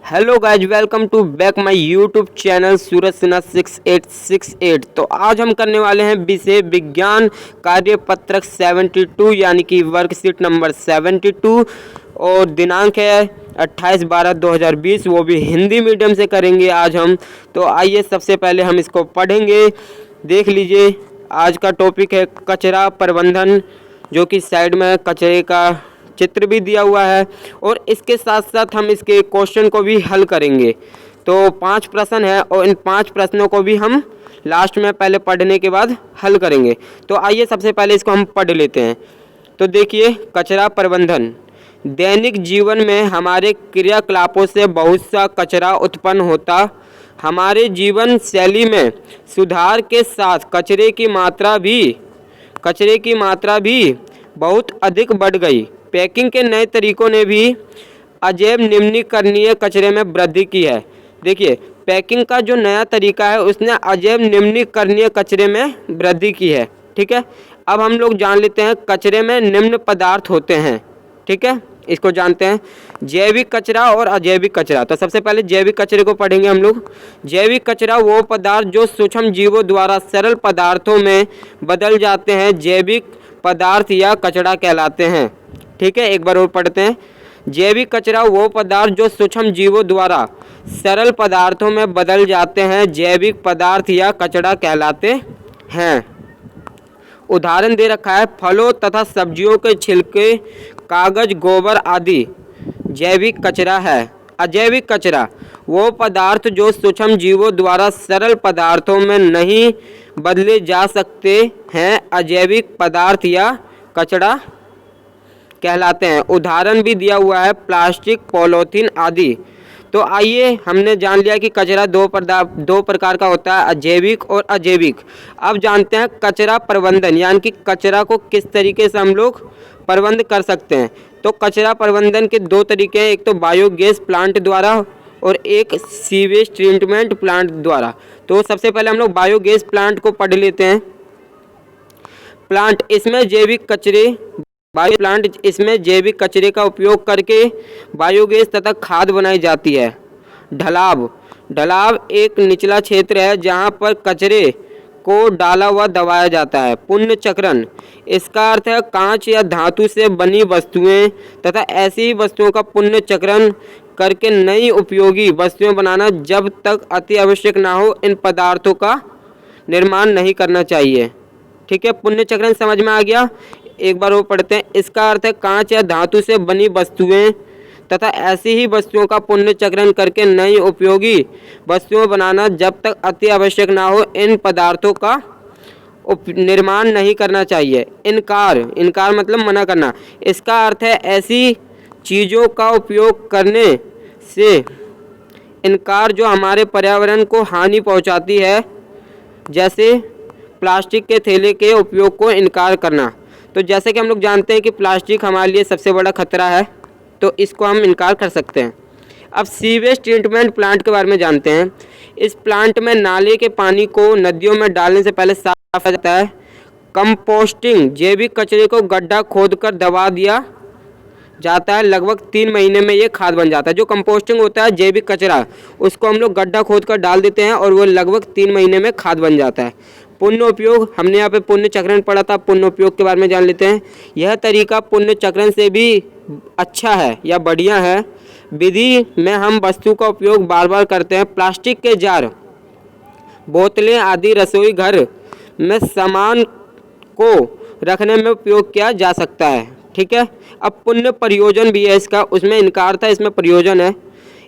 Hello guys, welcome to back my YouTube channel Suraj Sinha 6868। तो आज हम करने वाले हैं विषय विज्ञान कार्यपत्रक 72 यानी कि वर्कशीट नंबर 72 और दिनांक है 28/12/2020। वो भी हिंदी मीडियम से करेंगे आज हम। तो आइए सबसे पहले हम इसको पढ़ेंगे। देख लीजिए, आज का टॉपिक है कचरा प्रबंधन, जो कि साइड में कचरे का चित्र भी दिया हुआ है और इसके साथ साथ हम इसके क्वेश्चन को भी हल करेंगे। तो 5 प्रश्न है और इन 5 प्रश्नों को भी हम लास्ट में पहले पढ़ने के बाद हल करेंगे। तो आइए सबसे पहले इसको हम पढ़ लेते हैं। तो देखिए, कचरा प्रबंधन। दैनिक जीवन में हमारे क्रियाकलापों से बहुत सा कचरा उत्पन्न होता। हमारे जीवन शैली में सुधार के साथ कचरे की मात्रा भी बहुत अधिक बढ़ गई। पैकिंग के नए तरीकों ने भी अजैव निम्नीकरणीय कचरे में वृद्धि की है। देखिए, पैकिंग का जो नया तरीका है उसने अजैव निम्नीकरणीय कचरे में वृद्धि की है। ठीक है, अब हम लोग जान लेते हैं कचरे में निम्न पदार्थ होते हैं। ठीक है, इसको जानते हैं, जैविक कचरा और अजैविक कचरा। तो सबसे पहले जैविक कचरे को पढ़ेंगे हम लोग। जैविक कचरा वो पदार्थ जो सूक्ष्म जीवों द्वारा सरल पदार्थों में बदल जाते हैं, जैविक पदार्थ या कचरा कहलाते हैं। ठीक है, एक बार और पढ़ते हैं। जैविक कचरा वो पदार्थ जो सूक्ष्म जीवों द्वारा सरल पदार्थों में बदल जाते हैं, जैविक पदार्थ या कचरा कहलाते हैं। उदाहरण दे रखा है, फलों तथा सब्जियों के छिलके, कागज, गोबर आदि जैविक कचरा है। अजैविक कचरा वो पदार्थ जो सूक्ष्म जीवों द्वारा सरल पदार्थों में नहीं बदले जा सकते हैं, अजैविक पदार्थ या कचरा कहलाते हैं। उदाहरण भी दिया हुआ है, प्लास्टिक, पॉलीथीन आदि। तो आइए, हमने जान लिया कि कचरा दो प्रकार का होता है, अजैविक और अजैविक। अब जानते हैं कचरा प्रबंधन, यानी कि कचरा को किस तरीके से हम लोग प्रबंध कर सकते हैं। तो कचरा प्रबंधन के 2 तरीके हैं, एक तो बायोगैस प्लांट द्वारा और एक सीवेज ट्रीटमेंट प्लांट द्वारा। तो सबसे पहले हम लोग बायोगैस प्लांट को पढ़ लेते हैं। इसमें जैविक कचरे का उपयोग करके बायोगैस तथा खाद बनाई जाती है। ढलाव एक निचला क्षेत्र है जहां पर कचरे को डाला हुआ दबाया जाता है। पुनर्चक्रण, इसका अर्थ है कांच या धातु से बनी वस्तुएं तथा ऐसी वस्तुओं का पुनर्चक्रण करके नई उपयोगी वस्तुएं बनाना। जब तक अति आवश्यक ना हो, इन पदार्थों का निर्माण नहीं करना चाहिए। ठीक है, पुनर्चक्रण समझ में आ गया। एक बार वो पढ़ते हैं। इसका अर्थ है कांच या धातु से बनी वस्तुएं तथा ऐसी ही वस्तुओं का पुनर्चक्रण करके नई उपयोगी वस्तुएं बनाना। जब तक अति आवश्यक ना हो, इन पदार्थों का निर्माण नहीं करना चाहिए। इनकार मतलब मना करना। इसका अर्थ है ऐसी चीज़ों का उपयोग करने से इनकार जो हमारे पर्यावरण को हानि पहुंचाती है, जैसे प्लास्टिक के थैले के उपयोग को इनकार करना। तो जैसे कि हम लोग जानते हैं कि प्लास्टिक हमारे लिए सबसे बड़ा खतरा है, तो इसको हम इनकार कर सकते हैं। अब सीवेज ट्रीटमेंट प्लांट के बारे में जानते हैं। इस प्लांट में नाले के पानी को नदियों में डालने से पहले साफ किया जाता है। कंपोस्टिंग, जैविक कचरे को गड्ढा खोदकर दबा दिया जाता है। लगभग 3 महीने में ये खाद बन जाता है। जो कंपोस्टिंग होता है जैविक कचरा, उसको हम लोग गड्ढा खोदकर डाल देते हैं और वो लगभग 3 महीने में खाद बन जाता है। पुण्य उपयोग, हमने यहाँ पे पुण्य चक्रण पढ़ा था, पुण्य उपयोग के बारे में जान लेते हैं। यह तरीका पुण्य चक्रण से भी अच्छा है या बढ़िया है। विधि में हम वस्तु का उपयोग बार बार करते हैं। प्लास्टिक के जार, बोतलें आदि रसोई घर में सामान को रखने में उपयोग किया जा सकता है। ठीक है, अब पुण्य प्रयोजन भी है इसका, उसमें इनकार था, इसमें प्रयोजन है।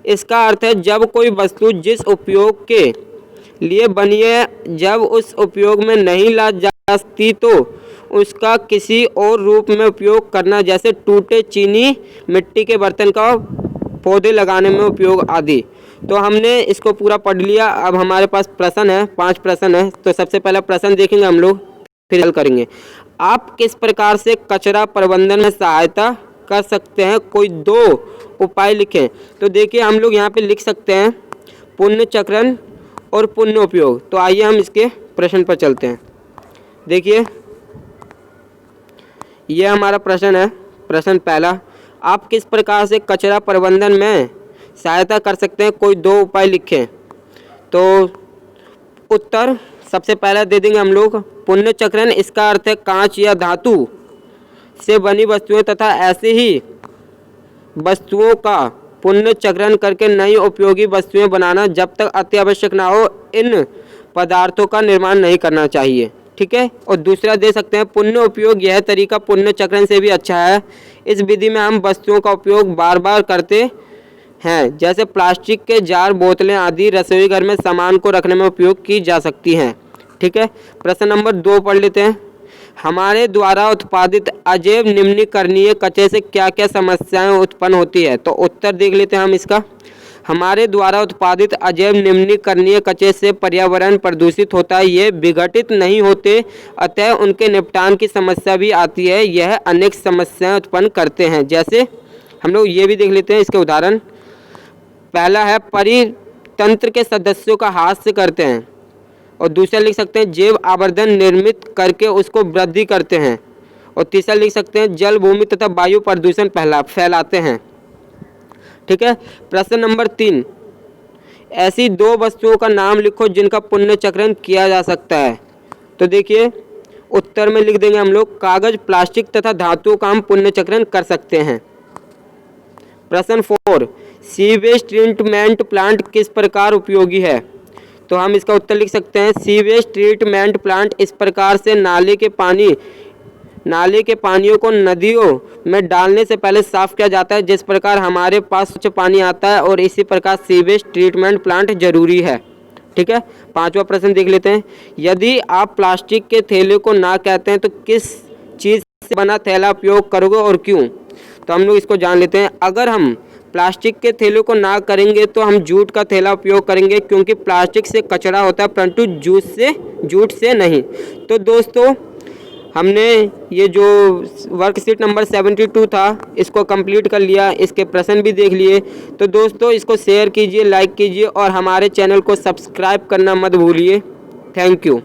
इसका अर्थ है जब कोई वस्तु जिस उपयोग के लिए बनी है, जब उस उपयोग में नहीं ला जा सकती, तो उसका किसी और रूप में उपयोग करना, जैसे टूटे चीनी, मिट्टी के बर्तन का पौधे लगाने में उपयोग आदि। तो हमने इसको पूरा पढ़ लिया। अब हमारे पास प्रश्न है, 5 प्रश्न है। तो सबसे पहला प्रश्न देखेंगे हम लोग, फिर हल करेंगे। आप किस प्रकार से कचरा प्रबंधन में सहायता कर सकते हैं, कोई 2 उपाय लिखें। तो देखिए, हम लोग यहाँ पे लिख सकते हैं पुण्य चक्रण और पुण्य उपयोग। तो आइए हम इसके प्रश्न पर चलते हैं। देखिए, यह हमारा प्रश्न है। प्रश्न पहला, आप किस प्रकार से कचरा प्रबंधन में सहायता कर सकते हैं, कोई 2 उपाय लिखें। तो उत्तर सबसे पहला दे देंगे हम लोग, पुण्यचक्रण इसका अर्थ है कांच या धातु से बनी वस्तुएं तथा ऐसे ही वस्तुओं का पुण्यचक्रण करके नई उपयोगी वस्तुएं बनाना। जब तक अत्यावश्यक ना हो इन पदार्थों का निर्माण नहीं करना चाहिए। ठीक है। और दूसरा दे सकते हैं, पुण्य उपयोग, यह तरीका पुण्यचक्रण से भी अच्छा है। इस विधि में हम वस्तुओं का उपयोग बार बार करते हैं, जैसे प्लास्टिक के जार, बोतलें आदि रसोई घर में सामान को रखने में उपयोग की जा सकती हैं। ठीक है। प्रश्न नंबर 2 पढ़ लेते हैं। हमारे द्वारा उत्पादित अजैव निम्नीकरणीय कचरे से क्या क्या समस्याएं उत्पन्न होती है? तो उत्तर देख लेते हैं हम इसका। हमारे द्वारा उत्पादित अजैव निम्नीकरणीय कचरे से पर्यावरण प्रदूषित होता है, ये विघटित नहीं होते, अतः उनके निपटान की समस्या भी आती है। यह अनेक समस्याएं उत्पन्न करते हैं, जैसे हम लोग ये भी देख लेते हैं इसके उदाहरण। पहला है परितंत्र के सदस्यों का हास्य करते हैं, और दूसरा लिख सकते हैं जैव आवर्धन निर्मित करके उसको वृद्धि करते हैं, और तीसरा लिख सकते हैं जल, भूमि तथा वायु प्रदूषण फैलाते हैं। ठीक है। प्रश्न नंबर 3, ऐसी 2 वस्तुओं का नाम लिखो जिनका पुण्यचक्रण किया जा सकता है। तो देखिए उत्तर में लिख देंगे हम लोग, कागज, प्लास्टिक तथा धातुओं का हम पुण्यचक्रण कर सकते हैं। प्रश्न 4, सीवेज ट्रीटमेंट प्लांट किस प्रकार उपयोगी है? तो हम इसका उत्तर लिख सकते हैं, सीवेज ट्रीटमेंट प्लांट इस प्रकार से नाले के पानियों को नदियों में डालने से पहले साफ किया जाता है, जिस प्रकार हमारे पास स्वच्छ पानी आता है, और इसी प्रकार सीवेज ट्रीटमेंट प्लांट जरूरी है। ठीक है। 5वां प्रश्न देख लेते हैं। यदि आप प्लास्टिक के थैले को ना कहते हैं तो किस चीज़ से बना थैला उपयोग करोगे और क्यों? तो हम लोग इसको जान लेते हैं। अगर हम प्लास्टिक के थैले को ना करेंगे तो हम जूट का थैला उपयोग करेंगे, क्योंकि प्लास्टिक से कचरा होता है परंतु जूट से नहीं। तो दोस्तों हमने ये जो वर्कशीट नंबर 72 था इसको कंप्लीट कर लिया, इसके प्रश्न भी देख लिए। तो दोस्तों इसको शेयर कीजिए, लाइक कीजिए और हमारे चैनल को सब्सक्राइब करना मत भूलिए। Thank you.